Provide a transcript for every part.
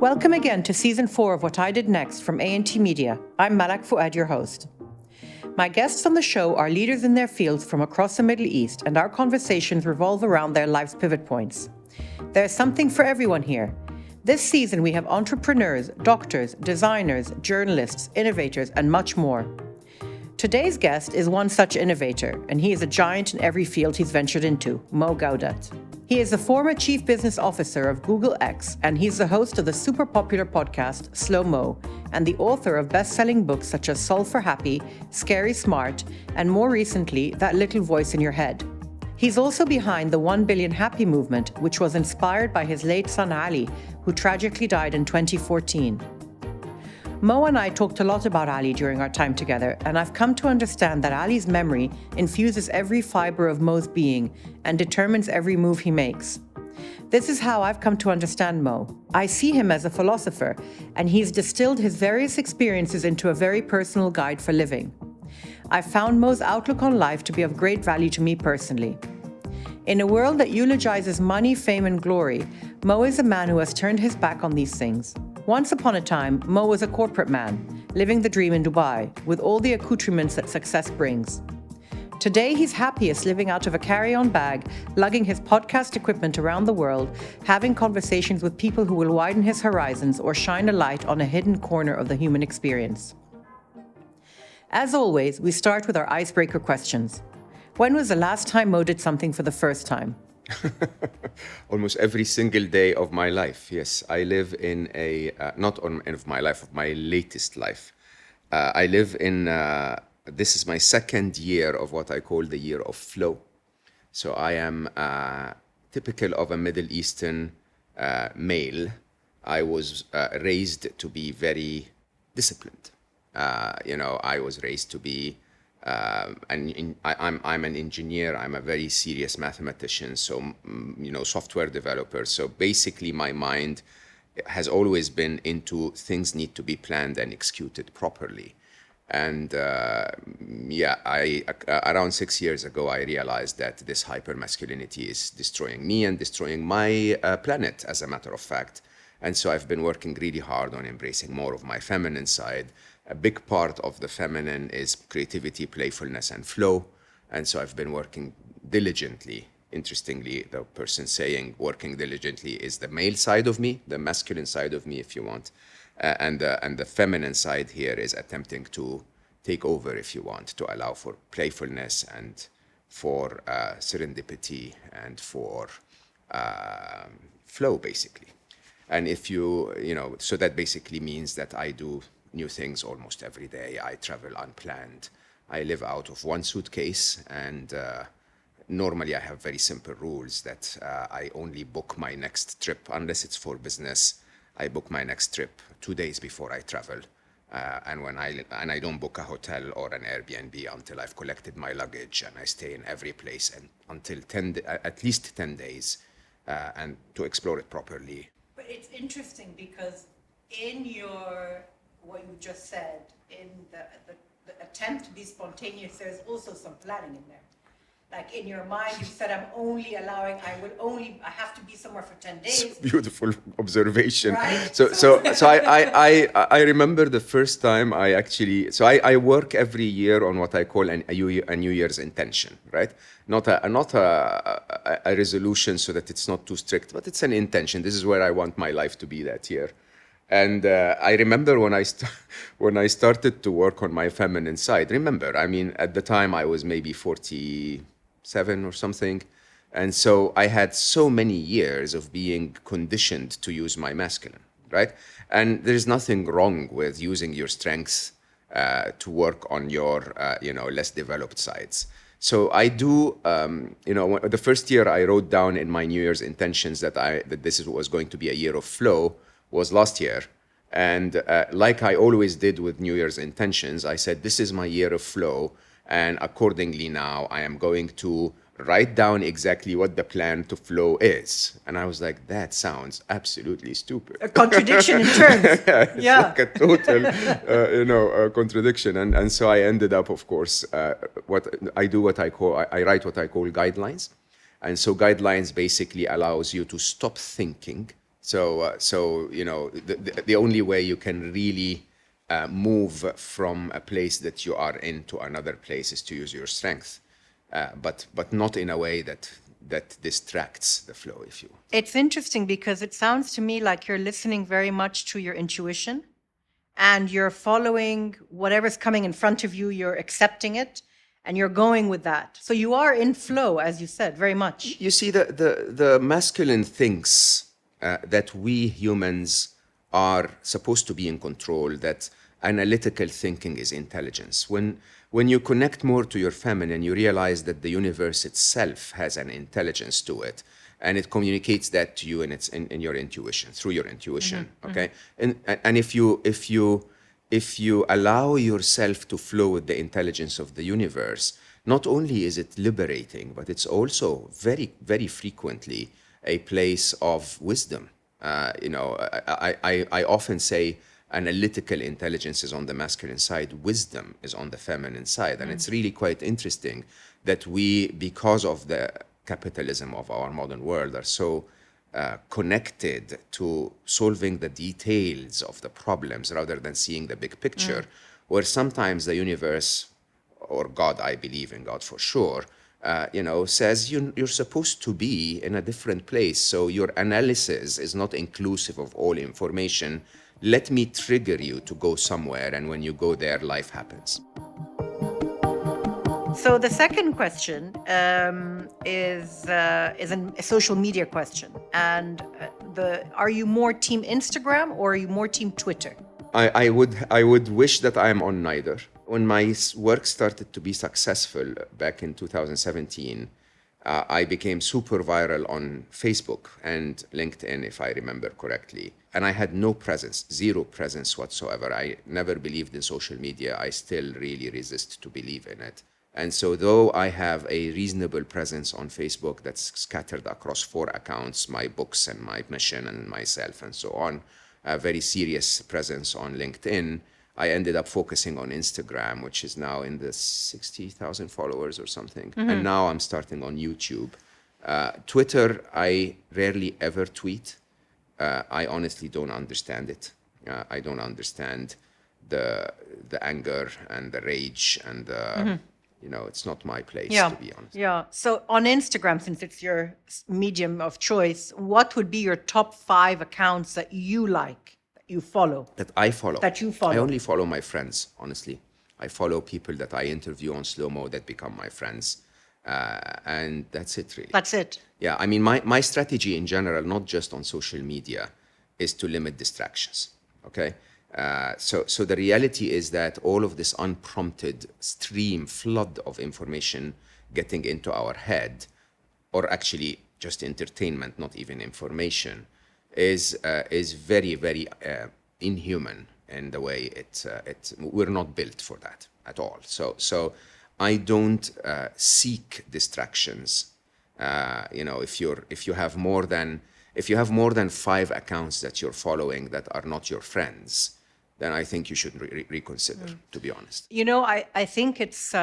Welcome again to Season 4 of What I Did Next from A&T Media. I'm Malak Fuad, your host. My guests on the show are leaders in their fields from across the Middle East, and our conversations revolve around their life's pivot points. There's something for everyone here. This season, we have entrepreneurs, doctors, designers, journalists, innovators, and much more. Today's guest is one such innovator, and he is a giant in every field he's ventured into, Mo Gawdat. He is the former Chief Business Officer of Google X, and he's the host of the super popular podcast Slow Mo, and the author of best-selling books such as Solve for Happy, Scary Smart, and more recently, That Little Voice in Your Head. He's also behind the 1 Billion Happy movement, which was inspired by his late son Ali, who tragically died in 2014. Mo and I talked a lot about Ali during our time together, and I've come to understand that Ali's memory infuses every fiber of Mo's being and determines every move he makes. This is how I've come to understand Mo. I see him as a philosopher, and he's distilled his various experiences into a very personal guide for living. I found Mo's outlook on life to be of great value to me personally. In a world that eulogizes money, fame, and glory, Mo is a man who has turned his back on these things. Once upon a time, Mo was a corporate man, living the dream in Dubai, with all the accoutrements that success brings. Today, he's happiest living out of a carry-on bag, lugging his podcast equipment around the world, having conversations with people who will widen his horizons or shine a light on a hidden corner of the human experience. As always, we start with our icebreaker questions. When was the last time Mo did something for the first time? Almost every single day of my life. Yes, I live in not on of my life, of my latest life. I live in, this is my second year of what I call the year of flow. So I am typical of a Middle Eastern male. I was raised to be very disciplined. I was raised to be I'm an engineer. I'm a very serious mathematician, software developer. So basically, my mind has always been into things need to be planned and executed properly. And around 6 years ago, I realized that this hypermasculinity is destroying me and destroying my planet, as a matter of fact. And so I've been working really hard on embracing more of my feminine side. A big part of the feminine is creativity, playfulness, and flow. And so I've been working diligently. Interestingly, the person saying working diligently is the male side of me, the masculine side of me, if you want. And the feminine side here is attempting to take over, if you want, to allow for playfulness and for serendipity and for flow, basically. And so that basically means that I do new things almost every day. I travel unplanned. I live out of one suitcase, and normally I have very simple rules that I only book my next trip, unless it's for business. I book my next trip 2 days before I travel, and I don't book a hotel or an Airbnb until I've collected my luggage, and I stay in every place and until at least 10 days, and to explore it properly. But it's interesting because in what you just said, in the attempt to be spontaneous, there's also some planning in there. Like in your mind, you said, I have to be somewhere for 10 days. Beautiful observation. Right? So I remember the first time I work every year on what I call a New Year's intention, right? Not a resolution so that it's not too strict, but it's an intention. This is where I want my life to be that year. And I remember when I started to work on my feminine side. At the time I was maybe 47 or something, and so I had so many years of being conditioned to use my masculine, right? And there's nothing wrong with using your strengths to work on your less developed sides. So I do, the first year I wrote down in my New Year's intentions that this was going to be a year of flow. Was last year. And like I always did with New Year's intentions, I said, this is my year of flow. And accordingly now, I am going to write down exactly what the plan to flow is. And I was like, that sounds absolutely stupid. A contradiction in terms. It's like a total, contradiction. And so I ended up, of course, I write what I call guidelines. And so guidelines basically allows you to stop thinking So the only way you can really move from a place that you are in to another place is to use your strength, but not in a way that distracts the flow, if you want. It's interesting because it sounds to me like you're listening very much to your intuition and you're following whatever's coming in front of you, you're accepting it, and you're going with that. So you are in flow, as you said, very much. You see, the masculine thinks that we humans are supposed to be in control, that analytical thinking is intelligence. When you connect more to your feminine, you realize that the universe itself has an intelligence to it, and it communicates that to you in your intuition, through your intuition. Okay, and if you allow yourself to flow with the intelligence of the universe, not only is it liberating, but it's also very, very frequently a place of wisdom. I often say analytical intelligence is on the masculine side, wisdom is on the feminine side. And it's really quite interesting that we, because of the capitalism of our modern world, are so connected to solving the details of the problems rather than seeing the big picture, where sometimes the universe, or God, I believe in God for sure, says you're supposed to be in a different place. So your analysis is not inclusive of all information. Let me trigger you to go somewhere. And when you go there, life happens. So the second question is a social media question. And are you more team Instagram or are you more team Twitter? I would wish that I am on neither. When my work started to be successful back in 2017, I became super viral on Facebook and LinkedIn, if I remember correctly. And I had no presence, zero presence whatsoever. I never believed in social media. I still really resist to believe in it. And so though I have a reasonable presence on Facebook that's scattered across 4 accounts, my books and my mission and myself and so on, a very serious presence on LinkedIn, I ended up focusing on Instagram, which is now in the 60,000 followers or something. And now I'm starting on YouTube. Twitter, I rarely ever tweet. I honestly don't understand it. I don't understand the anger and the rage and it's not my place, to be honest. Yeah. So on Instagram, since it's your medium of choice, what would be your top 5 accounts that you like, that you follow? That I follow. That you follow. I only follow my friends, honestly. I follow people that I interview on slow-mo that become my friends. And that's it, really. That's it. Yeah, I mean, my strategy in general, not just on social media, is to limit distractions, okay? So the reality is that all of this unprompted flood of information getting into our head, or actually just entertainment, not even information, is very, very inhuman in the way we're not built for that at all. So I don't seek distractions. If you have more than 5 accounts that you're following that are not your friends, then I think you should reconsider, to be honest. I think it's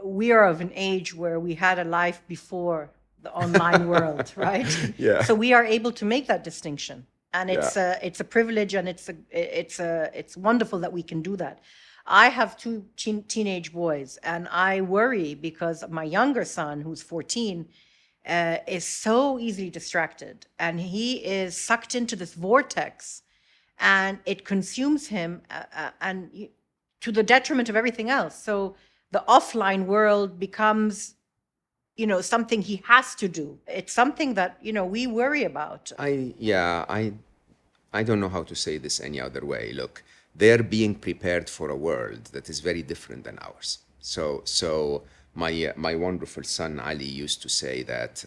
we are of an age where we had a life before the online world, right? Yeah. So we are able to make that distinction, and it's a privilege, and it's wonderful that we can do that. I have 2 teenage boys, and I worry because my younger son, who's 14, is so easily distracted, and he is sucked into this vortex, and it consumes him, and to the detriment of everything else. So the offline world becomes, something he has to do. It's something that, we worry about. I don't know how to say this any other way. Look, they're being prepared for a world that is very different than ours. So my wonderful son Ali used to say that,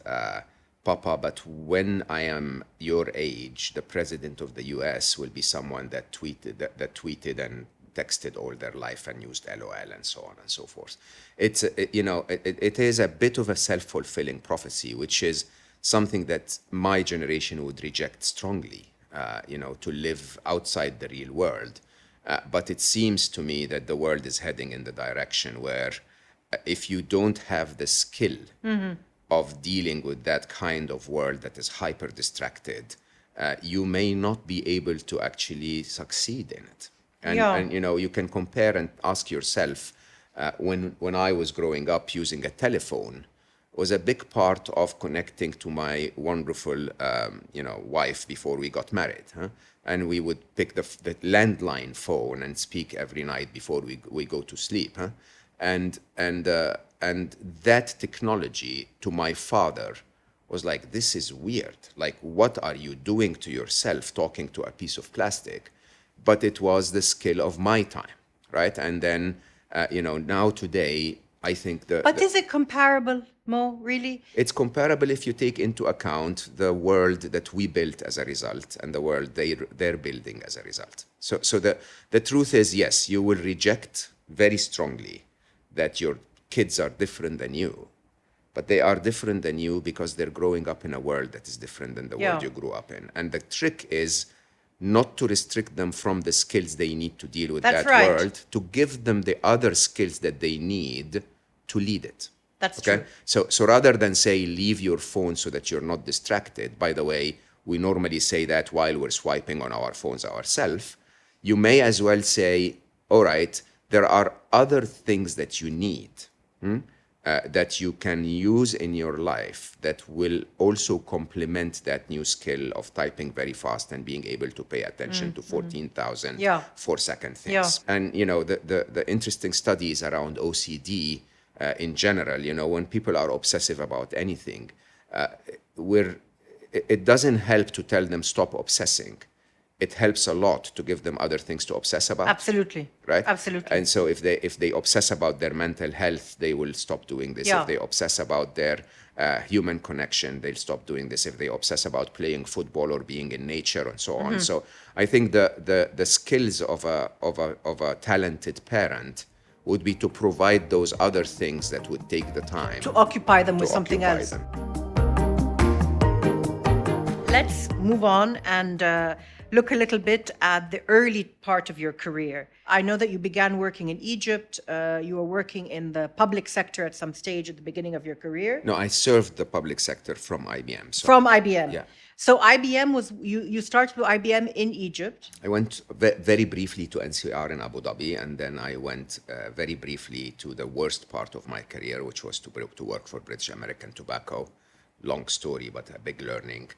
Papa, but when I am your age, the president of the US will be someone that tweeted and texted all their life and used LOL and so on and so forth. It is a bit of a self-fulfilling prophecy, which is something that my generation would reject strongly, to live outside the real world. But it seems to me that the world is heading in the direction where if you don't have the skill of dealing with that kind of world that is hyper distracted, you may not be able to actually succeed in it. And you can compare and ask yourself, when I was growing up, using a telephone was a big part of connecting to my wonderful, wife before we got married. And we would pick the landline phone and speak every night before we go to sleep. And that technology to my father was like, this is weird. Like, what are you doing to yourself talking to a piece of plastic? But it was the skill of my time, right? And then, now today, I think But is it comparable, Mo, really? it's comparable if you take into account the world that we built as a result and the world they're building as a result. So the truth is, yes, you will reject very strongly that your kids are different than you, but they are different than you because they're growing up in a world that is different than the world you grew up in. And the trick is not to restrict them from the skills they need to deal with world, to give them the other skills that they need to lead it. That's true. So rather than say, leave your phone so that you're not distracted, by the way, we normally say that while we're swiping on our phones ourselves, you may as well say, all right, there are other things that you need, that you can use in your life that will also complement that new skill of typing very fast and being able to pay attention to 14,000 4-second things. And, the interesting studies around OCD in general, when people are obsessive about anything, it doesn't help to tell them stop obsessing. It helps a lot to give them other things to obsess about. Absolutely. Right? Absolutely. And so if they obsess about their mental health, they will stop doing this. If they obsess about their human connection, they'll stop doing this. If they obsess about playing football or being in nature and so on. So I think the skills of a talented parent would be to provide those other things that would take the time to occupy them with something else. Let's move on and look a little bit at the early part of your career. I know that you began working in Egypt. You were working in the public sector at some stage at the beginning of your career. No, I served the public sector from IBM. From IBM. Yeah. So IBM was, you started with IBM in Egypt. I went very briefly to NCR in Abu Dhabi, and then I went very briefly to the worst part of my career, which was to work for British American Tobacco. Long story, but a big learning.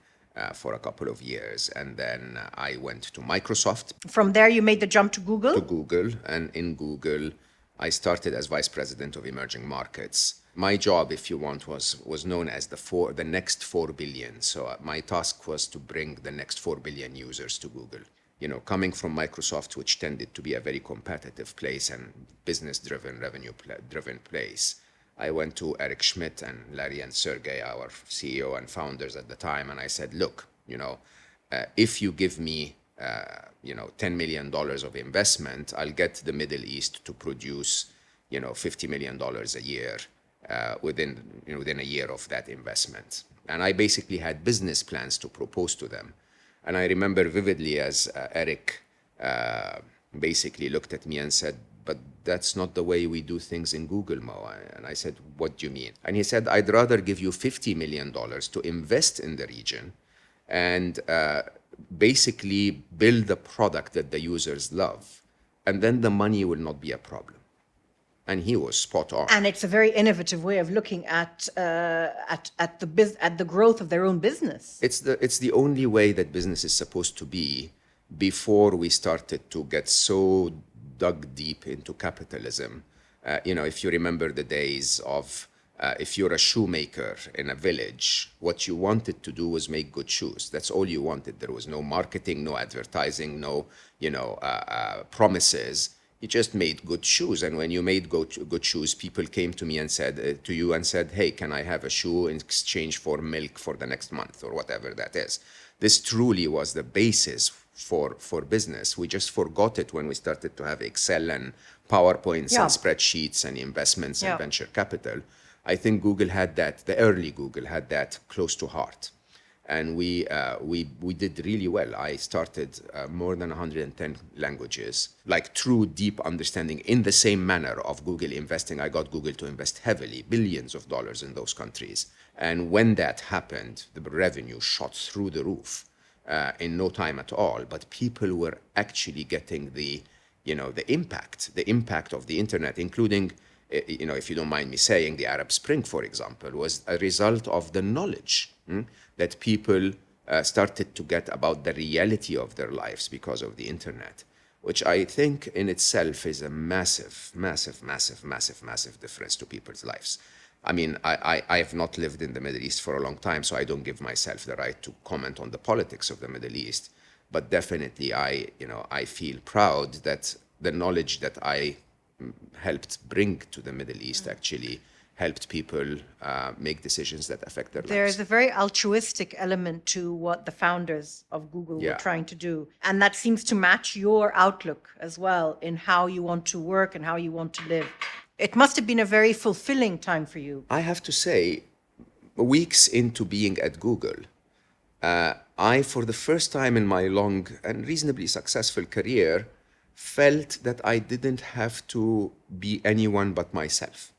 For a couple of years, and then I went to Microsoft. From there, you made the jump to Google? To Google, and in Google, I started as Vice President of Emerging Markets. My job, if you want, was known as the next 4 billion. So my task was to bring the next 4 billion users to Google. Coming from Microsoft, which tended to be a very competitive place and business-driven, revenue-driven place, I went to Eric Schmidt and Larry and Sergey, our CEO and founders at the time, and I said, look, if you give me, $10 million of investment, I'll get the Middle East to produce, $50 million a year within a year of that investment. And I basically had business plans to propose to them. And I remember vividly as Eric basically looked at me and said, but that's not the way we do things in Google, Mo. And I said, what do you mean? And he said, I'd rather give you $50 million to invest in the region and basically build a product that the users love. And then the money will not be a problem. And he was spot on. And it's a very innovative way of looking at the growth of their own business. It's the only way that business is supposed to be before we started to get so dug deep into capitalism. If you remember the days of if you're a shoemaker in a village, what you wanted to do was make good shoes. That's all you wanted. There was no marketing, no advertising, no promises. You just made good shoes. And when you made good shoes, people came to me and said to you and said, hey, can I have a shoe in exchange for milk for the next month or whatever that is? This truly was the basis for business. We just forgot it when we started to have Excel and PowerPoints and spreadsheets and investments and venture capital. I think Google had that, the early Google had that close to heart. And we did really well. I started more than 110 languages, like true deep understanding in the same manner of Google investing. I got Google to invest heavily, billions of dollars in those countries. And when that happened, the revenue shot through the roof. in no time at all. But people were actually getting the impact of the internet, including, if you don't mind me saying, the Arab Spring, for example, was a result of the knowledge that people started to get about the reality of their lives because of the internet, which I think in itself is a massive, massive, massive, massive, massive difference to people's lives. I mean, I have not lived in the Middle East for a long time, so I don't give myself the right to comment on the politics of the Middle East. But definitely, I feel proud that the knowledge that I helped bring to the Middle East actually helped people make decisions that affect their lives. There's a very altruistic element to what the founders of Google were trying to do. And that seems to match your outlook as well in how you want to work and how you want to live. It must have been a very fulfilling time for you. I have to say, weeks into being at Google, I, for the first time in my long and reasonably successful career, felt that I didn't have to be anyone but myself.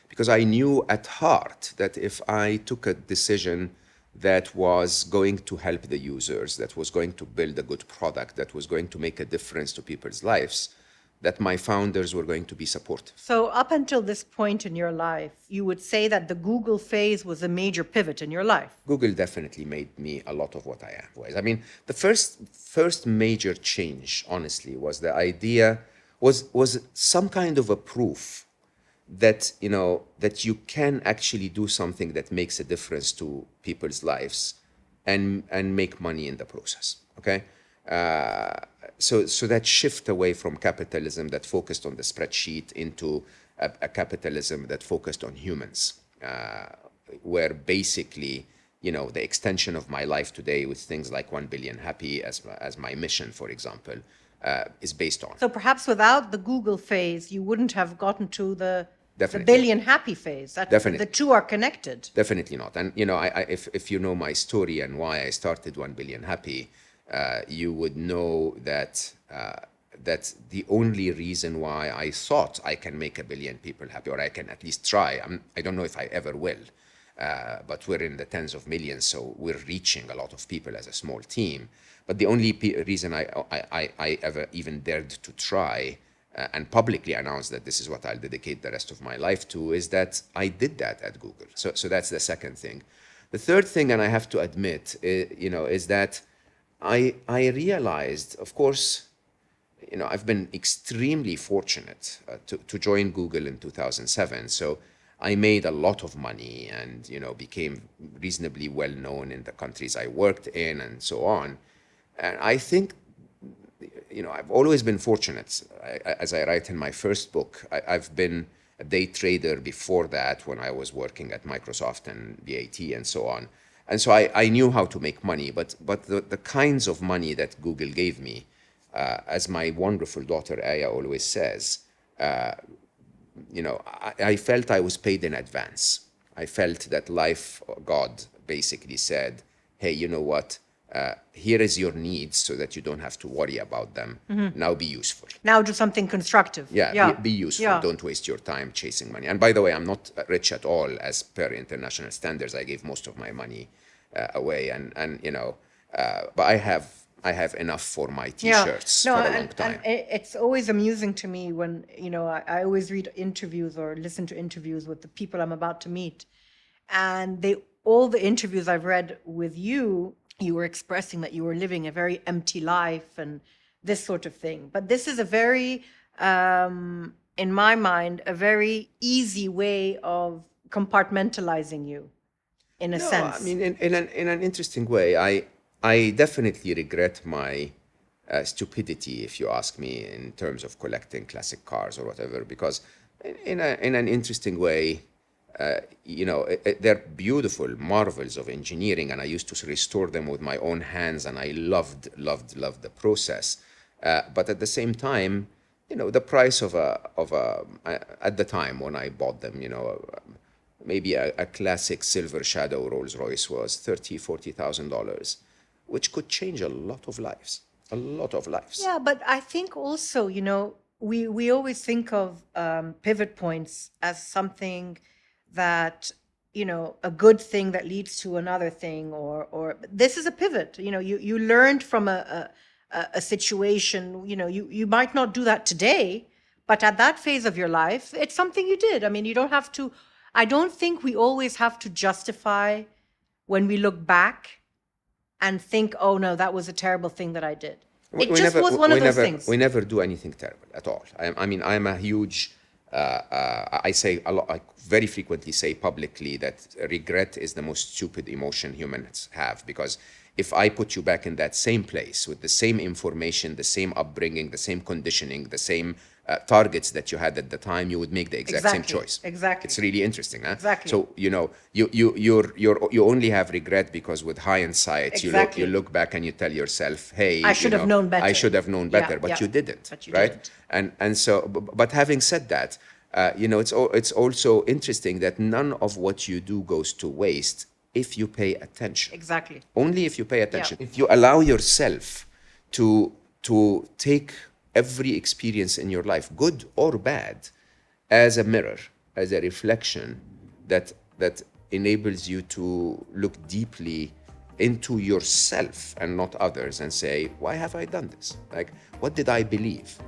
Because I knew at heart that if I took a decision that was going to help the users, that was going to build a good product, that was going to make a difference to people's lives, that my founders were going to be supportive. So up until this point in your life, you would say that the Google phase was a major pivot in your life. Google definitely made me a lot of what I am. I mean, the first major change, honestly, was the idea, was some kind of a proof that, that you can actually do something that makes a difference to people's lives and make money in the process, okay? So that shift away from capitalism that focused on the spreadsheet into a capitalism that focused on humans, where basically, the extension of my life today with things like 1 billion happy as my mission, for example, is based on. So perhaps without the Google phase, you wouldn't have gotten to the Definitely billion happy phase. Definitely. The two are connected. Definitely not. And, if you know my story and why I started 1 billion happy, you would know that that's the only reason why I thought I can make 1 billion people happy, or I can at least try. I don't know if I ever will, but we're in the tens of millions, so we're reaching a lot of people as a small team. But the only reason I ever even dared to try and publicly announce that this is what I'll dedicate the rest of my life to is that I did that at Google. So that's the second thing. The third thing, and I have to admit, is that I realized, of course, I've been extremely fortunate to join Google in 2007. So I made a lot of money and, became reasonably well known in the countries I worked in and so on. And I think, I've always been fortunate. As I write in my first book, I've been a day trader before that when I was working at Microsoft and BAT and so on. And so I knew how to make money, but the kinds of money that Google gave me, as my wonderful daughter Aya always says, I felt I was paid in advance. I felt that life, God basically said, hey, you know what? Here is your needs so that you don't have to worry about them. Mm-hmm. Now be useful. Now do something constructive. Be useful. Yeah. Don't waste your time chasing money. And by the way, I'm not rich at all as per international standards. I gave most of my money away, and but I have enough for my T-shirts for a long time. And it's always amusing to me when I always read interviews or listen to interviews with the people I'm about to meet, and all the interviews I've read with you were expressing that you were living a very empty life and this sort of thing. But this is a very, in my mind, a very easy way of compartmentalizing you, in a sense. I mean, in an interesting way, I definitely regret my stupidity, if you ask me, in terms of collecting classic cars or whatever, because in an interesting way, they're beautiful marvels of engineering, and I used to restore them with my own hands, and I loved the process. But at the same time, the price of at the time when I bought them, maybe a classic silver shadow Rolls Royce was $30,000-$40,000, which could change a lot of lives. Yeah, but I think also, we always think of pivot points as something that a good thing that leads to another thing, or this is a pivot. You learned from a situation. You might not do that today, but at that phase of your life, it's something you did. I mean, you don't have to. I don't think we always have to justify when we look back and think, oh no, that was a terrible thing that I did. It just was one of those things. We never do anything terrible at all. I mean, I'm a huge. I say a lot. I very frequently say publicly that regret is the most stupid emotion humans have, because if I put you back in that same place with the same information, the same upbringing, the same conditioning, the same targets that you had at the time, you would make the exact same choice. Exactly. It's really interesting, huh? Exactly. So you only have regret because with hindsight Exactly. you look back and you tell yourself, hey, I should have known better. I should have known better, but you didn't, right? And so, but having said that, it's also interesting that none of what you do goes to waste if you pay attention. Exactly. Only if you pay attention. Yeah. If you allow yourself to take every experience in your life, good or bad, as a mirror, as a reflection that enables you to look deeply into yourself and not others and say, why have I done this? Like, what did I believe?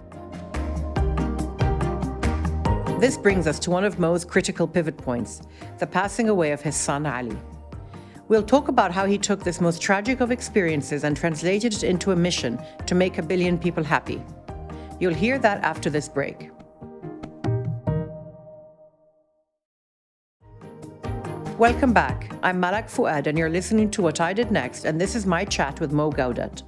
This brings us to one of Mo's critical pivot points, the passing away of his son Ali. We'll talk about how he took this most tragic of experiences and translated it into a mission to make 1 billion people happy. You'll hear that after this break. Welcome back. I'm Malak Fuad, and you're listening to What I Did Next, and this is my chat with Mo Gawdat.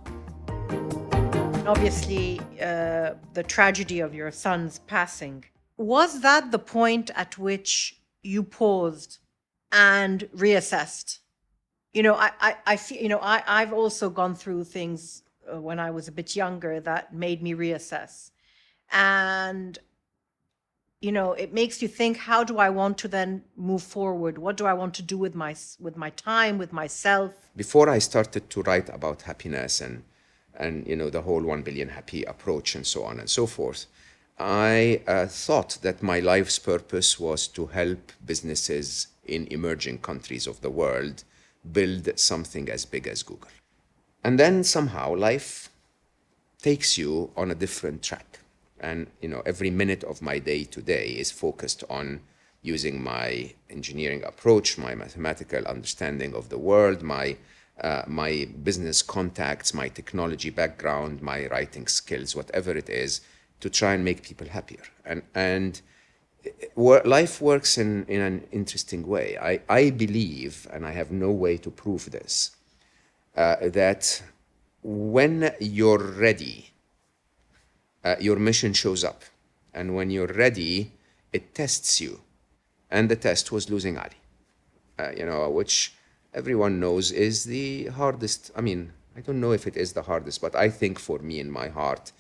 Obviously, the tragedy of your son's passing, was that the point at which you paused and reassessed? I feel, I've also gone through things when I was a bit younger that made me reassess. And, it makes you think, how do I want to then move forward? What do I want to do with my time, with myself? Before I started to write about happiness and the whole 1 billion happy approach and so on and so forth, I thought that my life's purpose was to help businesses in emerging countries of the world build something as big as Google. And then somehow life takes you on a different track. And every minute of my day today is focused on using my engineering approach, my mathematical understanding of the world, my business contacts, my technology background, my writing skills, whatever it is, to try and make people happier. And life works in an interesting way. I believe, and I have no way to prove this, that when you're ready, your mission shows up. And when you're ready, it tests you. And the test was losing Ali, which everyone knows is the hardest. I mean, I don't know if it is the hardest, but I think for me in my heart,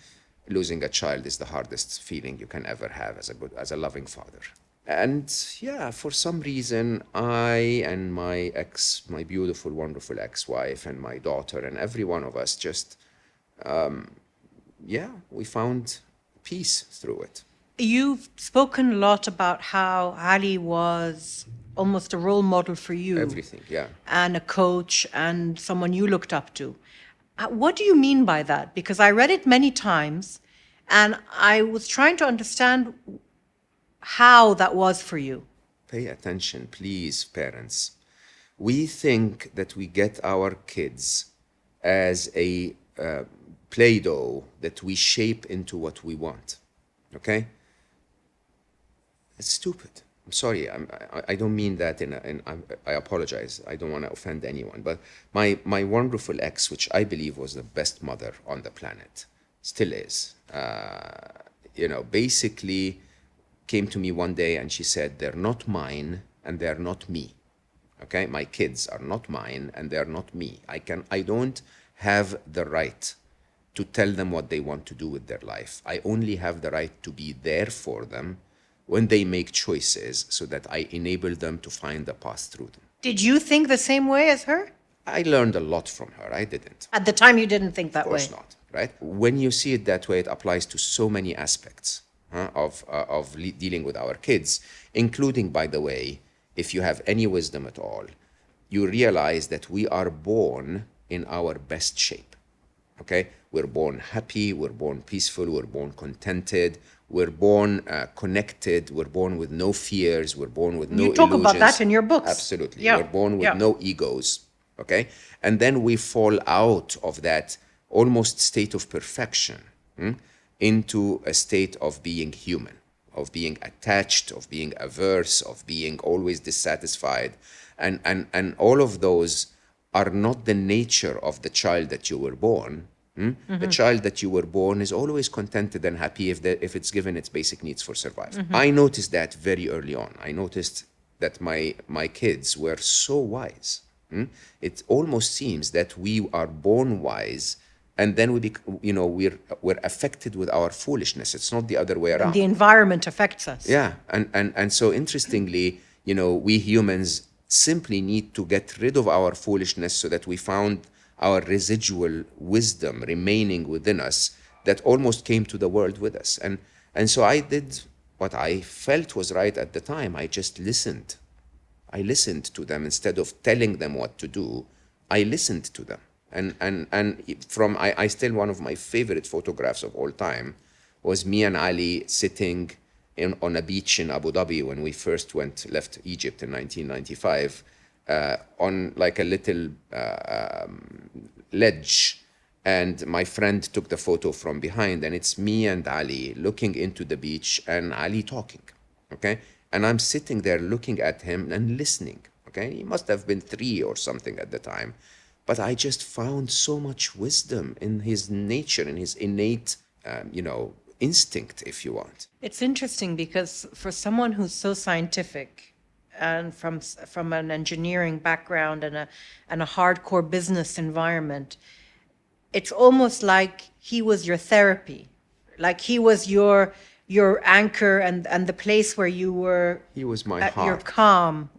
losing a child is the hardest feeling you can ever have as a loving father. And yeah, for some reason, I and my beautiful, wonderful ex-wife and my daughter and every one of us just, we found peace through it. You've spoken a lot about how Ali was almost a role model for you. Everything, yeah. And a coach and someone you looked up to. What do you mean by that? Because I read it many times and I was trying to understand how that was for you. Pay attention, please, parents. We think that we get our kids as a Play-Doh that we shape into what we want, okay? It's stupid. I'm sorry, I don't mean that I apologize. I don't want to offend anyone, but my wonderful ex, which I believe was the best mother on the planet, still is, basically came to me one day and she said, they're not mine and they're not me, okay? My kids are not mine and they're not me. I don't have the right to tell them what they want to do with their life. I only have the right to be there for them when they make choices so that I enable them to find a path through them. Did you think the same way as her? I learned a lot from her. I didn't. At the time, you didn't think that way? Of course not, right? When you see it that way, it applies to so many aspects of dealing with our kids, including, by the way, if you have any wisdom at all, you realize that we are born in our best shape. Okay, we're born happy, we're born peaceful, we're born contented, we're born connected, we're born with no fears, we're born with no You talk illusions. about that in your books. Absolutely. Yeah. We're born with Yeah. no egos. Okay, and then we fall out of that almost state of perfection into a state of being human, of being attached, of being averse, of being always dissatisfied. And all of those are not the nature of the child that you were born. The child that you were born is always contented and happy if it's given its basic needs for survival. I noticed that very early on. I noticed that my kids were so wise. It almost seems that we are born wise, and then we're affected with our foolishness. It's not the other way around. The environment affects us. Yeah, and so interestingly, we humans simply need to get rid of our foolishness so that we found our residual wisdom remaining within us that almost came to the world with us. And so I did what I felt was right at the time. I just listened. I listened to them instead of telling them what to do. I listened to them. I still, one of my favorite photographs of all time was me and Ali sitting on a beach in Abu Dhabi when we first left Egypt in 1995, on like a little ledge. And my friend took the photo from behind, and it's me and Ali looking into the beach and Ali talking, okay? And I'm sitting there looking at him and listening, okay? He must have been 3 or something at the time. But I just found so much wisdom in his nature, in his innate, instinct, if you want. It's interesting because for someone who's so scientific and from an engineering background and a hardcore business environment, it's almost like he was your therapy, like he was your anchor and the place where you were. He was my at heart.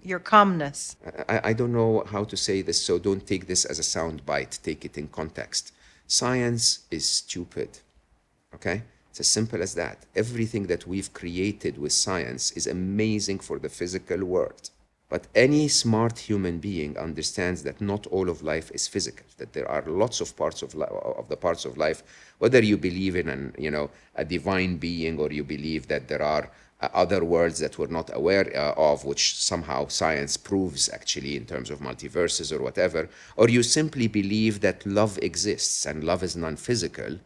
your calmness. I don't know how to say this, so don't take this as a sound bite. Take it in context. Science is stupid, okay? It's as simple as that. Everything that we've created with science is amazing for the physical world. But any smart human being understands that not all of life is physical, that there are lots of parts of the parts of life, whether you believe in a divine being, or you believe that there are other worlds that we're not aware of, which somehow science proves actually in terms of multiverses or whatever, or you simply believe that love exists and love is non-physical,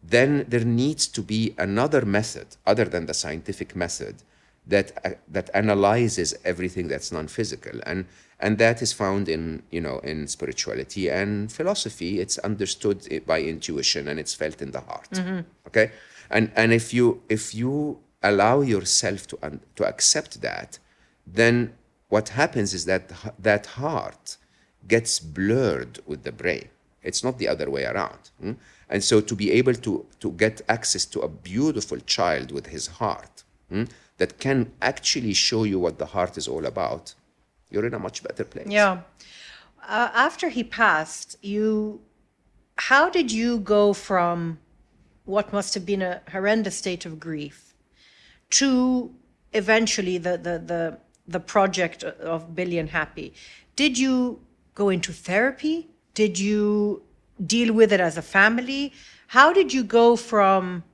then there needs to be another method other than the scientific method that analyzes everything that's non-physical, and that is found in spirituality and philosophy. It's understood by intuition and it's felt in the heart. Okay, and if you allow yourself to accept that, then what happens is that heart gets blurred with the brain. It's not the other way around. And so to be able to get access to a beautiful child with his heart that can actually show you what the heart is all about, you're in a much better place. Yeah. After he passed, how did you go from what must have been a horrendous state of grief to eventually the project of Billion Happy? Did you go into therapy? Did you deal with it as a family? How did you go from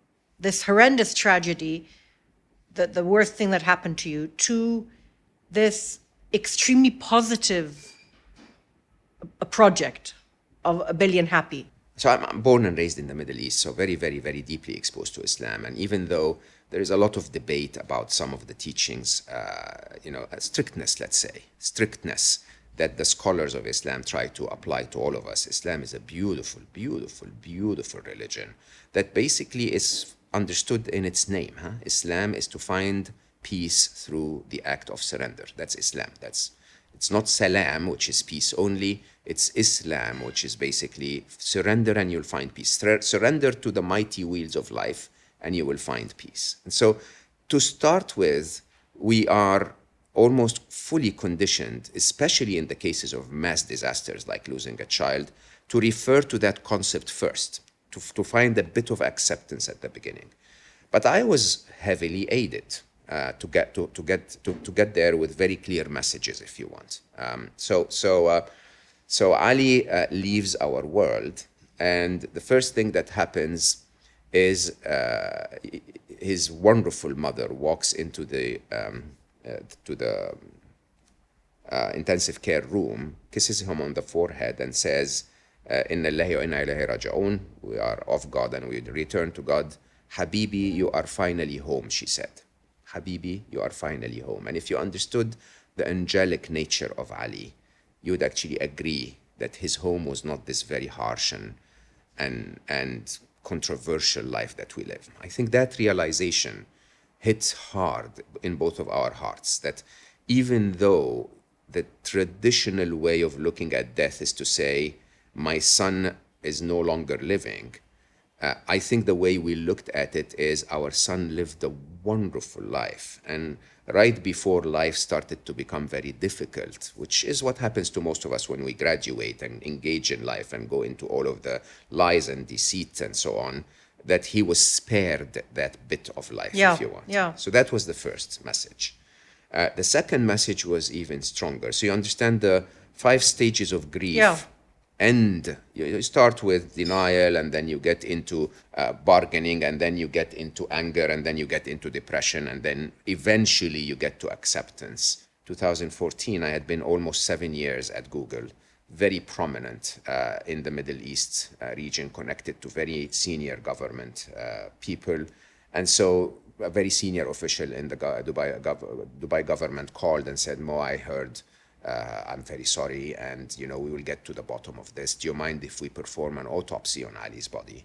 this horrendous tragedy, the worst thing that happened to you, to this extremely positive project of A Billion Happy? So I'm born and raised in the Middle East, so very, very, very deeply exposed to Islam. And even though there is a lot of debate about some of the teachings, strictness, let's say, that the scholars of Islam try to apply to all of us. Islam is a beautiful, beautiful, beautiful religion that basically is understood in its name. Islam is to find peace through the act of surrender. That's Islam. It's not salam, which is peace only. It's Islam, which is basically surrender and you'll find peace. Surrender to the mighty wheels of life and you will find peace. And so to start with, we are almost fully conditioned, especially in the cases of mass disasters like losing a child, to refer to that concept first, to find a bit of acceptance at the beginning. But I was heavily aided. to get there with very clear messages, if you want. So Ali leaves our world, and the first thing that happens is his wonderful mother walks into the intensive care room, kisses him on the forehead, and says, "Inna lillahi wa inna ilayhi raji'un." We are of God and we return to God. "Habibi, you are finally home," she said. "Habibi, you are finally home." And if you understood the angelic nature of Ali, you would actually agree that his home was not this very harsh and controversial life that we live. I think that realization hits hard in both of our hearts, that even though the traditional way of looking at death is to say, my son is no longer living, I think the way we looked at it is our son lived a wonderful life. And right before life started to become very difficult, which is what happens to most of us when we graduate and engage in life and go into all of the lies and deceits and so on, that he was spared that bit of life, if you want. Yeah. So that was the first message. The second message was even stronger. So you understand the 5 stages of grief. Yeah. And you start with denial, and then you get into bargaining, and then you get into anger, and then you get into depression, and then eventually you get to acceptance. 2014, I had been almost 7 years at Google, very prominent in the Middle East region, connected to very senior government people. And so a very senior official in the Dubai government called and said, "Mo, I heard, I'm very sorry, and we will get to the bottom of this. Do you mind if we perform an autopsy on Ali's body?"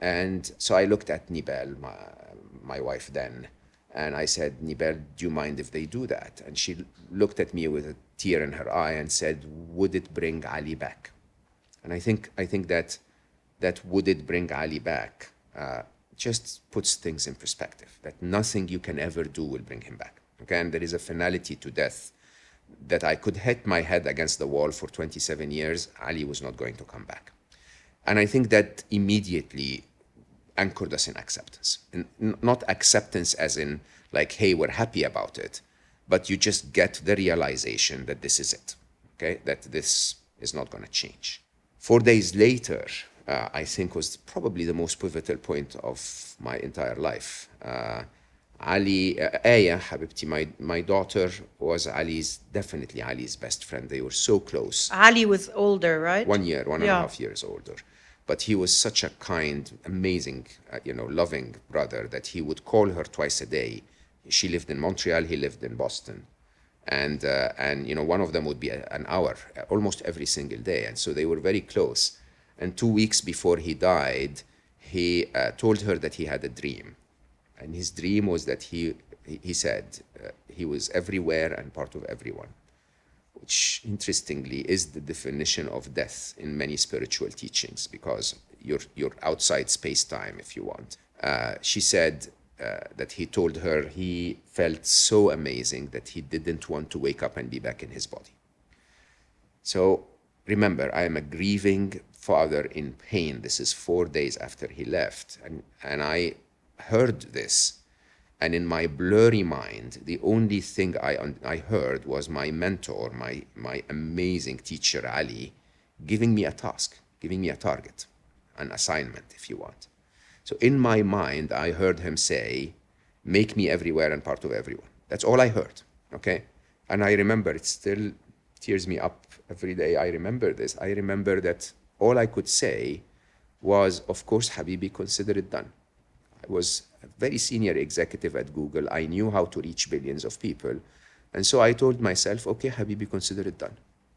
And so I looked at Nibel, my wife then, and I said, "Nibel, do you mind if they do that?" And she looked at me with a tear in her eye and said, "Would it bring Ali back?" And I think that "would it bring Ali back" just puts things in perspective, that nothing you can ever do will bring him back. Okay, and there is a finality to death, that I could hit my head against the wall for 27 years, Ali was not going to come back. And I think that immediately anchored us in acceptance. And not acceptance as in like, hey, we're happy about it, but you just get the realization that this is it, okay? That this is not going to change. 4 days later, I think was probably the most pivotal point of my entire life. Ali, Aya, Habibti, my daughter, was definitely Ali's best friend. They were so close. Ali was older, right? 1 year, one and a half years older. But he was such a kind, amazing, loving brother that he would call her twice a day. She lived in Montreal, he lived in Boston. And one of them would be an hour, almost every single day. And so they were very close. And 2 weeks before he died, he told her that he had a dream. And his dream was that he said he was everywhere and part of everyone, which interestingly is the definition of death in many spiritual teachings, because you're outside space-time, if you want. She said that he told her he felt so amazing that he didn't want to wake up and be back in his body. So remember, I am a grieving father in pain. This is 4 days after he left. And I heard this, and in my blurry mind, the only thing I heard was my mentor, my amazing teacher Ali, giving me a task, giving me a target, an assignment, if you want. So in my mind, I heard him say, "Make me everywhere and part of everyone." That's all I heard, okay? And I remember, it still tears me up every day. I remember this. I remember that all I could say was, "Of course, Habibi, consider it done." I was a very senior executive at Google. I knew how to reach billions of people. And so I told myself, "Okay, Habibi, consider it done.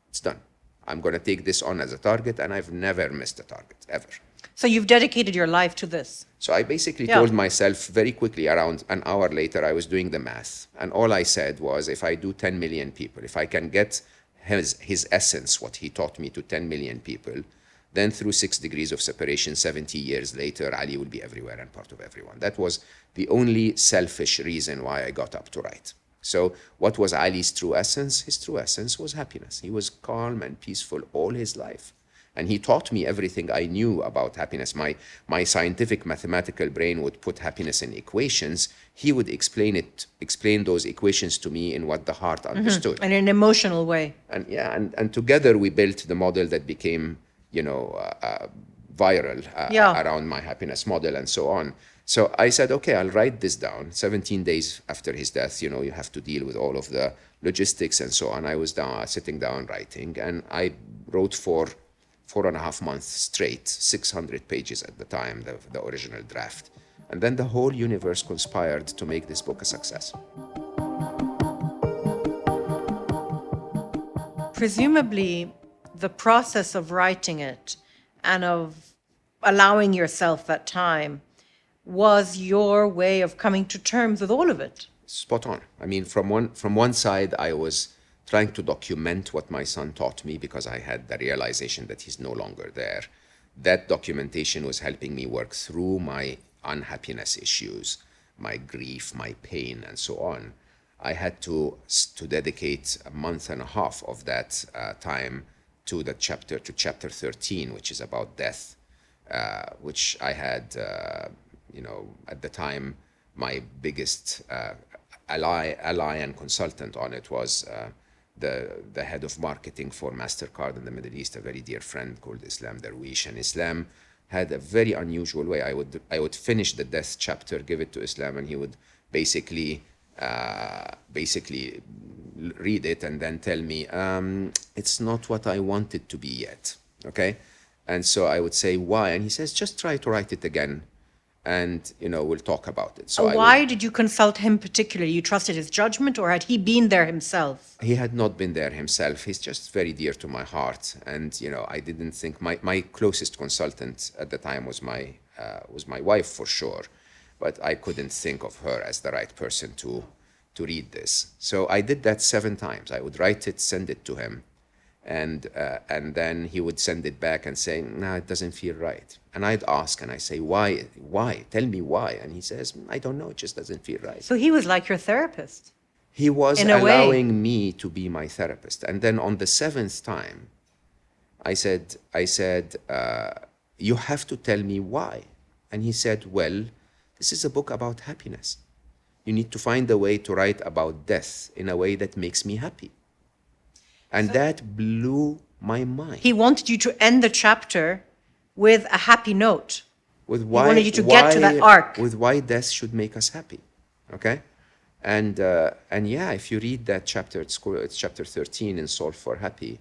It's done. I'm going to take this on as a target," and I've never missed a target, ever. So you've dedicated your life to this. So I basically told myself very quickly, around an hour later, I was doing the math. And all I said was, if I do 10 million people, if I can get his essence, what he taught me, to 10 million people, then through 6 degrees of separation, 70 years later, Ali will be everywhere and part of everyone. That was the only selfish reason why I got up to write. So what was Ali's true essence? His true essence was happiness. He was calm and peaceful all his life. And he taught me everything I knew about happiness. My scientific mathematical brain would put happiness in equations. He would explain those equations to me in what the heart understood. In an emotional way. And yeah, and together we built the model that became, viral around my happiness model and so on. So I said, okay, I'll write this down. 17 days after his death, you have to deal with all of the logistics and so on. I was sitting down writing, and I wrote for 4.5 months straight, 600 pages at the time, the original draft. And then the whole universe conspired to make this book a success. Presumably, the process of writing it and of allowing yourself that time was your way of coming to terms with all of it. Spot on. I mean, from one side, I was trying to document what my son taught me because I had the realization that he's no longer there. That documentation was helping me work through my unhappiness issues, my grief, my pain, and so on. I had to dedicate 1.5 months of that time to chapter 13, which is about death, which I had, at the time, my biggest ally and consultant on it was the head of marketing for MasterCard in the Middle East, a very dear friend called Islam Darwish. And Islam had a very unusual way. I would finish the death chapter, give it to Islam, and he would basically read it and then tell me, it's not what I want it to be yet, okay? And so I would say, why? And he says, just try to write it again, and we'll talk about it. So why did you consult him particularly? You trusted his judgment, or had he been there himself? He had not been there himself. He's just very dear to my heart, and I didn't think my closest consultant at the time was my wife for sure, but I couldn't think of her as the right person to read this. So I did that 7 times. I would write it, send it to him, and then he would send it back and say, no, it doesn't feel right. And I'd ask, and I say, why? Tell me why. And he says, I don't know, it just doesn't feel right. So he was like your therapist. He was allowing me to be my therapist. And then on the 7th time, I said, you have to tell me why. And he said, well, this is a book about happiness. You need to find a way to write about death in a way that makes me happy. And that blew my mind. He wanted you to end the chapter with a happy note. He wanted you to get to that arc. With why death should make us happy, okay? And yeah, if you read that chapter, it's chapter 13 in Solve for Happy.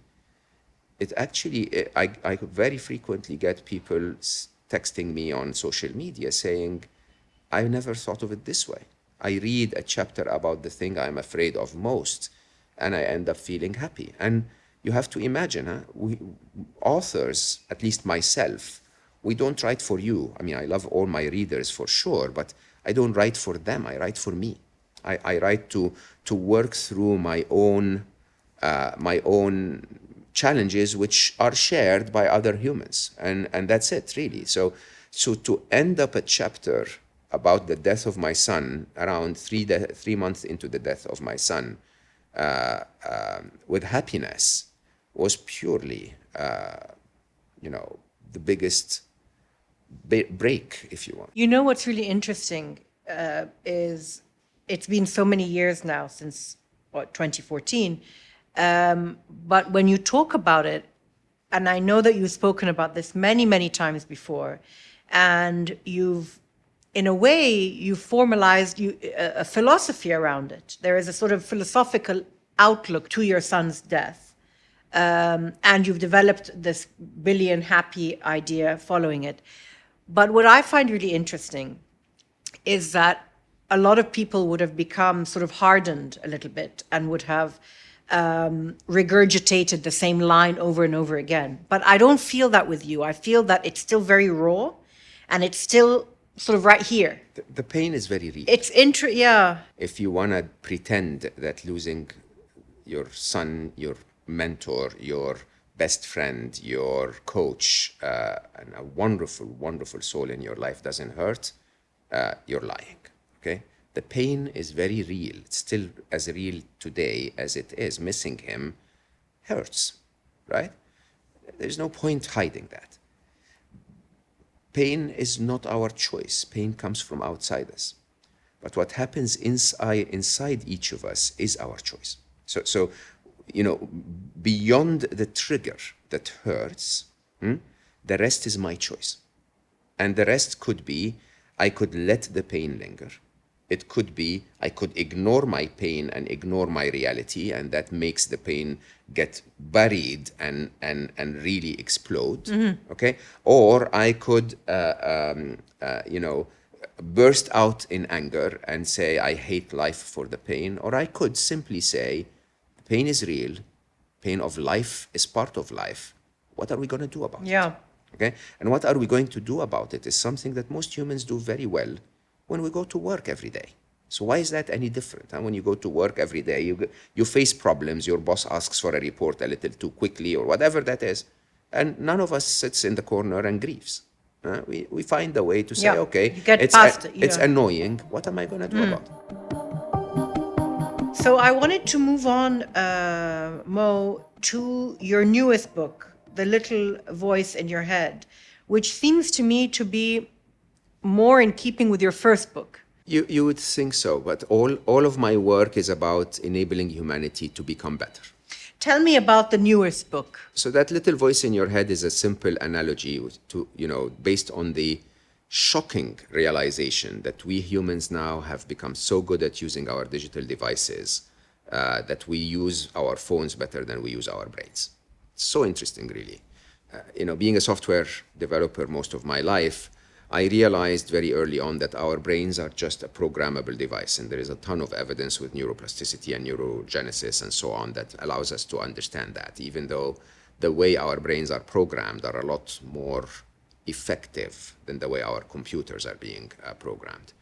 It actually, I very frequently get people texting me on social media saying, I never thought of it this way. I read a chapter about the thing I'm afraid of most, and I end up feeling happy. And you have to imagine, we authors, at least myself, we don't write for you. I mean, I love all my readers for sure, but I don't write for them. I write for me. I write to work through my own challenges, which are shared by other humans, and that's it, really. So to end up a chapter about the death of my son, around 3 months into the death of my son, with happiness, was purely, the biggest break, if you want. You know what's really interesting is it's been so many years now since 2014, but when you talk about it, and I know that you've spoken about this many, many times before, and in a way, you formalized a philosophy around it. There is a sort of philosophical outlook to your son's death. And you've developed this billion happy idea following it. But what I find really interesting is that a lot of people would have become sort of hardened a little bit and would have regurgitated the same line over and over again. But I don't feel that with you. I feel that it's still very raw, and it's still sort of right here. The pain is very real. It's yeah. If you want to pretend that losing your son, your mentor, your best friend, your coach, and a wonderful, wonderful soul in your life doesn't hurt, you're lying, okay? The pain is very real. It's still as real today as it is. Missing him hurts, right? There's no point hiding that. Pain is not our choice. Pain comes from outside us. But what happens inside each of us is our choice. So, beyond the trigger that hurts, the rest is my choice. And the rest could be, I could let the pain linger. It could be, I could ignore my pain and ignore my reality, and that makes the pain get buried and really explode, okay? Or I could, burst out in anger and say, I hate life for the pain. Or I could simply say, pain is real, pain of life is part of life. What are we going to do about it? Okay? And what are we going to do about it is something that most humans do very well when we go to work every day. So why is that any different? When you go to work every day, you face problems, your boss asks for a report a little too quickly or whatever that is, and none of us sits in the corner and grieves. We find a way to say, okay, you get past it, it's annoying, what am I going to do about it? So I wanted to move on, Mo, to your newest book, The Little Voice in Your Head, which seems to me to be more in keeping with your first book. You would think so, but all of my work is about enabling humanity to become better. Tell me about the newest book. So that little voice in your head is a simple analogy to, based on the shocking realization that we humans now have become so good at using our digital devices that we use our phones better than we use our brains. It's so interesting, really. Being a software developer most of my life, I realized very early on that our brains are just a programmable device, and there is a ton of evidence with neuroplasticity and neurogenesis and so on that allows us to understand that, even though the way our brains are programmed are a lot more effective than the way our computers are being programmed.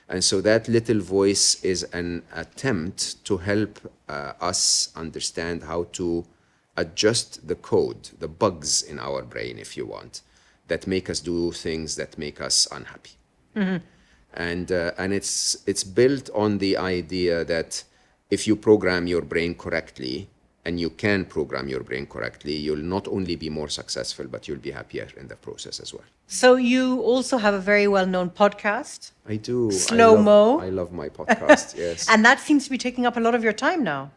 And so that little voice is an attempt to help us understand how to adjust the code, the bugs in our brain, if you want, that make us do things that make us unhappy. And it's built on the idea that if you program your brain correctly, and you can program your brain correctly, you'll not only be more successful, but you'll be happier in the process as well. So you also have a very well-known podcast. I do. Slow Mo. I love my podcast, yes. And that seems to be taking up a lot of your time now.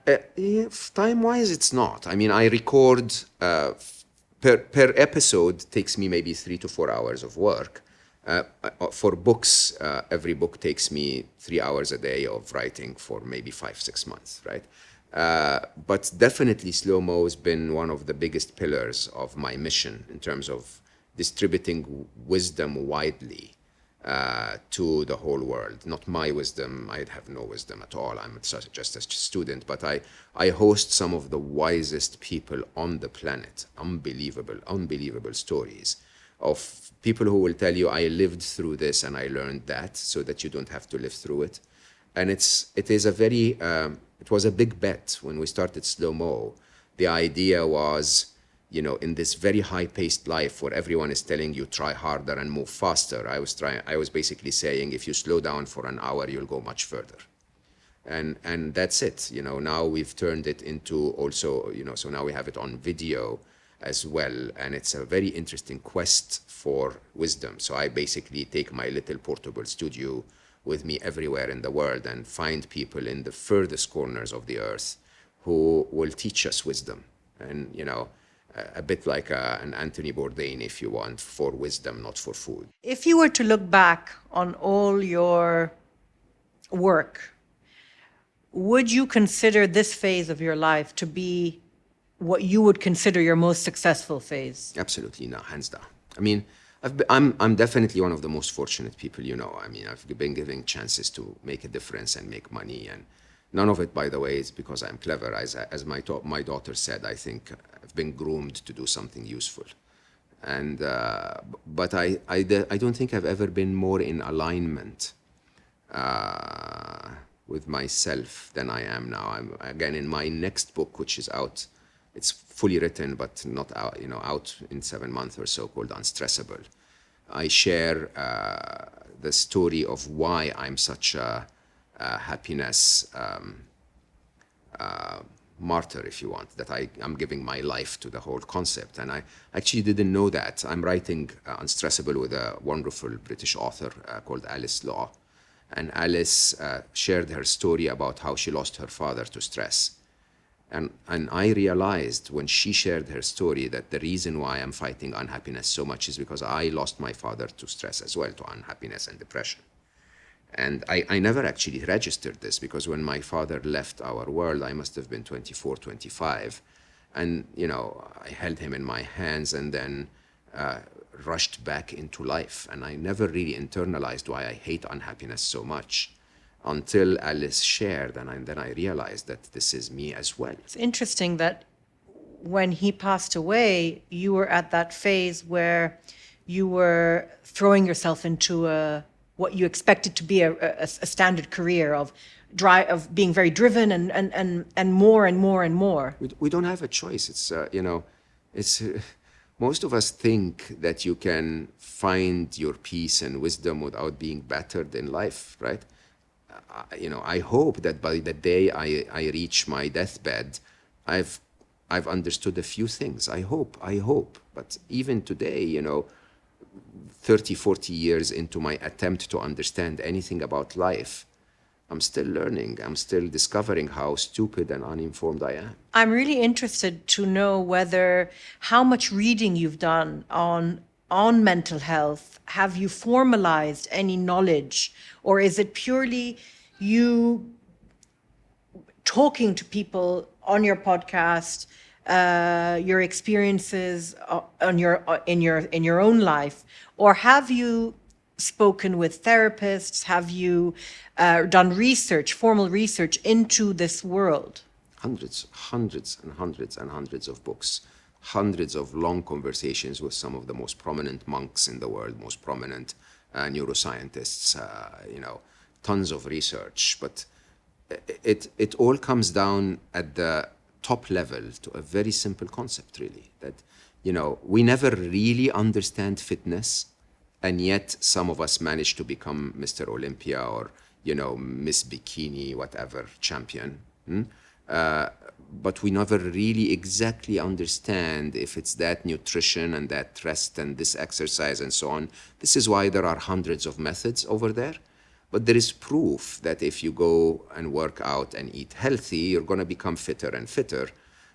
Time-wise, it's not. I mean, I record... Per episode takes me maybe 3 to 4 hours of work. For books, every book takes me 3 hours a day of writing for maybe 5-6 months, right? But definitely Slow Mo has been one of the biggest pillars of my mission in terms of distributing wisdom widely to the whole world. Not my wisdom, I have no wisdom at all. I'm just a student, but I host some of the wisest people on the planet. Unbelievable stories of people who will tell you, I lived through this and I learned that, so that you don't have to live through it. And it was a big bet when we started Slow Mo. The idea was, in this very high-paced life where everyone is telling you try harder and move faster, I was basically saying, if you slow down for an hour, you'll go much further. And that's it. Now we've turned it into also, so now we have it on video as well, and it's a very interesting quest for wisdom. So I basically take my little portable studio with me everywhere in the world and find people in the furthest corners of the earth who will teach us wisdom. And, a bit like an Anthony Bourdain, if you want, for wisdom, not for food. If you were to look back on all your work, would you consider this phase of your life to be what you would consider your most successful phase? Absolutely, no, hands down. I mean, I'm definitely one of the most fortunate people, I mean, I've been given chances to make a difference and make money, and none of it, by the way, is because I'm clever. As my daughter said, I think I've been groomed to do something useful. And but I don't think I've ever been more in alignment with myself than I am now. I'm again in my next book, which is out. It's fully written, but not out. Out in 7 months or so, called Unstressable. I share the story of why I'm such a happiness martyr, if you want, that I'm giving my life to the whole concept. And I actually didn't know that. I'm writing Unstressable with a wonderful British author called Alice Law. And Alice shared her story about how she lost her father to stress. And I realized when she shared her story that the reason why I'm fighting unhappiness so much is because I lost my father to stress as well, to unhappiness and depression. And I never actually registered this, because when my father left our world, I must have been 24, 25. And, I held him in my hands and then rushed back into life. And I never really internalized why I hate unhappiness so much until Alice shared. And then I realized that this is me as well. It's interesting that when he passed away, you were at that phase where you were throwing yourself into what you expected to be a standard career of being very driven and more and more and more. We don't have a choice. It's most of us think that you can find your peace and wisdom without being battered in life, right? I hope that by the day I reach my deathbed, I've understood a few things. I hope. But even today, 30, 40 years into my attempt to understand anything about life, I'm still learning. I'm still discovering how stupid and uninformed I am. I'm really interested to know how much reading you've done on mental health. Have you formalized any knowledge, or is it purely you talking to people on your podcast, your experiences in your own life, or have you spoken with therapists? Have you done formal research into this world? Hundreds and hundreds of books, hundreds of long conversations with some of the most prominent monks in the world, most prominent neuroscientists, tons of research. But it all comes down at the top level to a very simple concept, really, that, we never really understand fitness, and yet some of us manage to become Mr. Olympia or, Miss Bikini, whatever, champion. But we never really exactly understand if it's that nutrition and that rest and this exercise and so on. This is why there are hundreds of methods over there. But there is proof that if you go and work out and eat healthy, you're going to become fitter and fitter.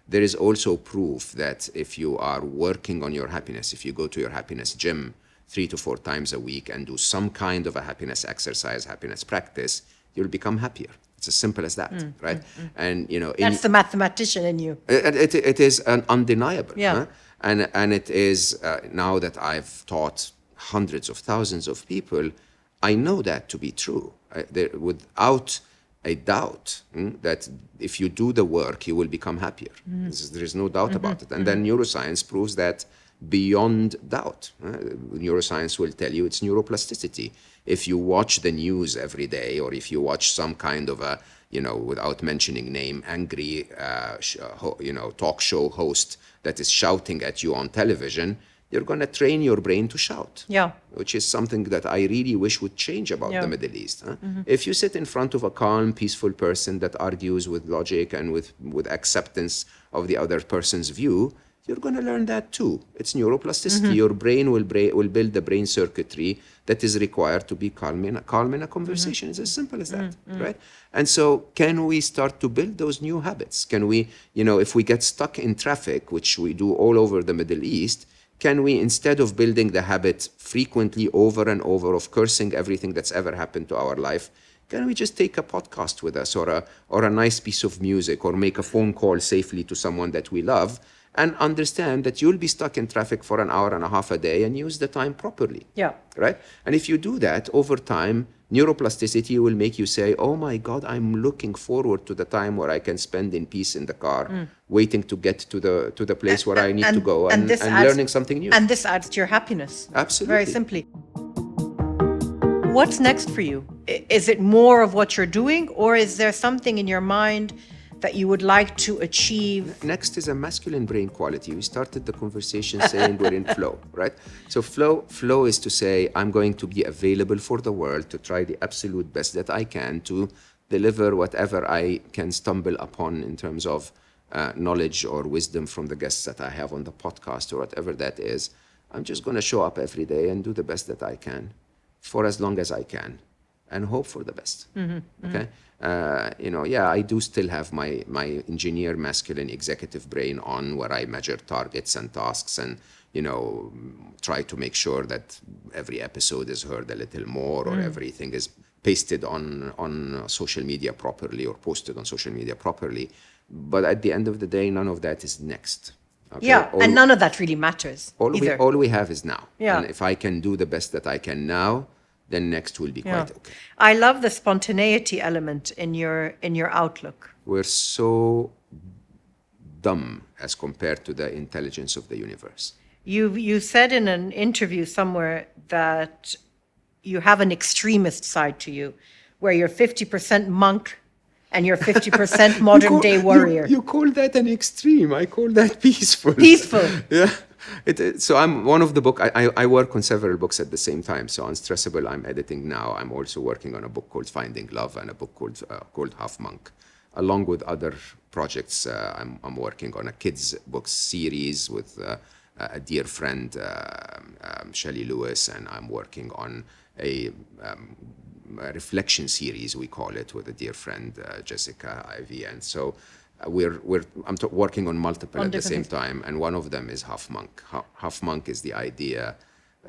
There is also proof that if you are working on your happiness, if you go to your happiness gym 3 to 4 times a week and do some kind of a happiness exercise, happiness practice, you'll become happier. It's as simple as that, right? And that's the mathematician in you. It is undeniable. Yeah. Huh? And it is now that I've taught hundreds of thousands of people, I know that to be true. Without a doubt that if you do the work, you will become happier. There is no doubt about it. And then neuroscience proves that beyond doubt. Neuroscience will tell you it's neuroplasticity. If you watch the news every day, or if you watch some kind of a, without mentioning name, angry, talk show host that is shouting at you on television, you're going to train your brain to shout. Yeah. Which is something that I really wish would change about the Middle East. Huh? If you sit in front of a calm, peaceful person that argues with logic and with acceptance of the other person's view, you're going to learn that too. It's neuroplasticity. Your brain will build the brain circuitry that is required to be calm in a conversation. It's as simple as that, right? And so can we start to build those new habits? Can we, if we get stuck in traffic, which we do all over the Middle East, can we, instead of building the habit frequently over and over of cursing everything that's ever happened to our life, can we just take a podcast with us, or a nice piece of music, or make a phone call safely to someone that we love, and understand that you'll be stuck in traffic for an hour and a half a day and use the time properly. Yeah. Right? And if you do that over time, neuroplasticity will make you say, oh my God, I'm looking forward to the time where I can spend in peace in the car, waiting to get to the place where I need to go and learning something new. And this adds to your happiness. Absolutely. Very simply. What's next for you? Is it more of what you're doing, or is there something in your mind that you would like to achieve? Next is a masculine brain quality. We started the conversation saying we're in flow, right? So flow is to say, I'm going to be available for the world to try the absolute best that I can to deliver whatever I can stumble upon in terms of knowledge or wisdom from the guests that I have on the podcast or whatever that is, I'm just going to show up every day and do the best that I can for as long as I can and hope for the best. Okay? I do still have my engineer masculine executive brain on, where I measure targets and tasks and, try to make sure that every episode is heard a little more or everything is pasted on social media properly or posted on social media properly. But at the end of the day, none of that is next. Okay? Yeah, and none of that really matters either. All we have is now. Yeah. And if I can do the best that I can now, then next will be quite okay. I love the spontaneity element in your outlook. We're so dumb as compared to the intelligence of the universe. You said in an interview somewhere that you have an extremist side to you, where you're 50% monk and you're 50% modern day warrior. You call that an extreme. I call that peaceful. Peaceful. Yeah. So I'm one of the book. I work on several books at the same time. So on Stressable, I'm editing now. I'm also working on a book called Finding Love and a book called Half Monk, along with other projects. I'm working on a kids book series with a dear friend, Shelley Lewis, and I'm working on a reflection series, we call it, with a dear friend, Jessica Ivy. And so I'm working on multiple at the same time, and one of them is Half Monk. Half Monk is the idea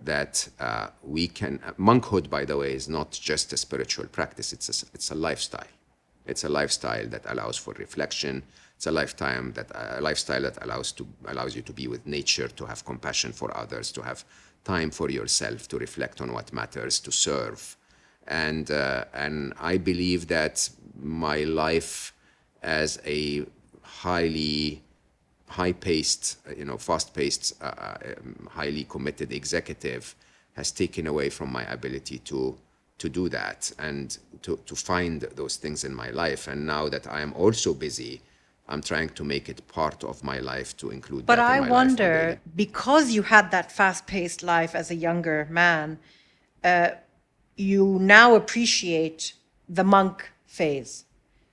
that we can... monkhood, by the way, is not just a spiritual practice, it's a lifestyle. It's a lifestyle that allows for reflection. It's a lifestyle that allows you to be with nature, to have compassion for others, to have time for yourself, to reflect on what matters, to serve. And I believe that my life as a high-paced, fast-paced, highly committed executive has taken away from my ability to do that and to find those things in my life. And now that I am also busy, I'm trying to make it part of my life to include that in my life. But I wonder, because you had that fast-paced life as a younger man, you now appreciate the monk phase.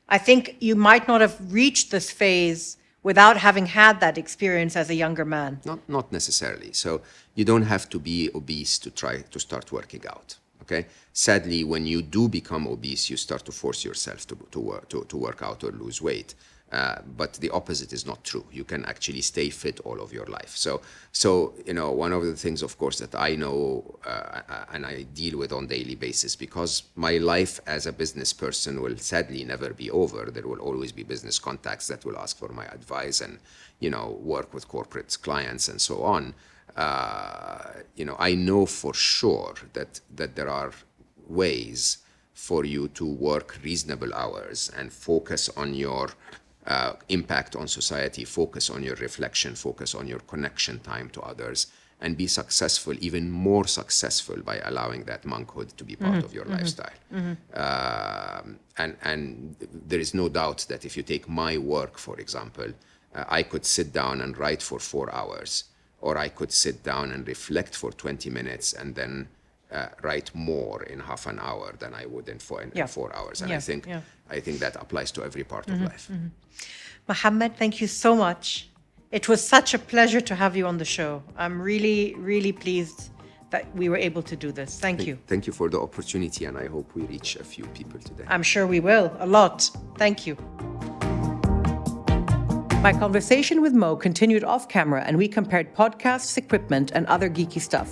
I think you might not have reached this phase without having had that experience as a younger man. Not necessarily. So you don't have to be obese to try to start working out. Okay. Sadly, when you do become obese, you start to force yourself to work out or lose weight. But the opposite is not true. You can actually stay fit all of your life. So one of the things, of course, that I know and I deal with on a daily basis, because my life as a business person will sadly never be over. There will always be business contacts that will ask for my advice and, work with corporate clients and so on. I know for sure that there are ways for you to work reasonable hours and focus on your impact on society, focus on your reflection, focus on your connection time to others, and be successful, even more successful, by allowing that monkhood to be part of your lifestyle. And there is no doubt that if you take my work, for example, I could sit down and write for 4 hours, or I could sit down and reflect for 20 minutes and then write more in half an hour than I would in 4 hours. And I think that applies to every part of life. Mohammed, thank you so much. It was such a pleasure to have you on the show. I'm really, really pleased that we were able to do this. Thank you. Thank you for the opportunity, and I hope we reach a few people today. I'm sure we will, a lot. Thank you. My conversation with Mo continued off camera, and we compared podcasts, equipment, and other geeky stuff.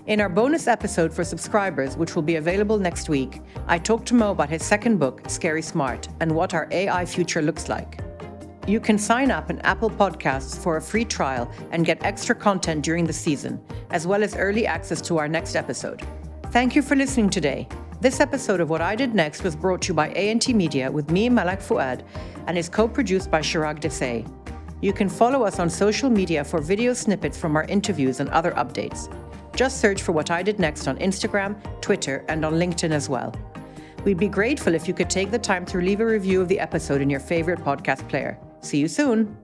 In our bonus episode for subscribers, which will be available next week, I talked to Mo about his second book, Scary Smart, and what our AI future looks like. You can sign up in Apple Podcasts for a free trial and get extra content during the season, as well as early access to our next episode. Thank you for listening today. This episode of What I Did Next was brought to you by A&T Media with me, Malak Fuad, and is co-produced by Chirag Desai. You can follow us on social media for video snippets from our interviews and other updates. Just search for What I Did Next on Instagram, Twitter, and on LinkedIn as well. We'd be grateful if you could take the time to leave a review of the episode in your favorite podcast player. See you soon.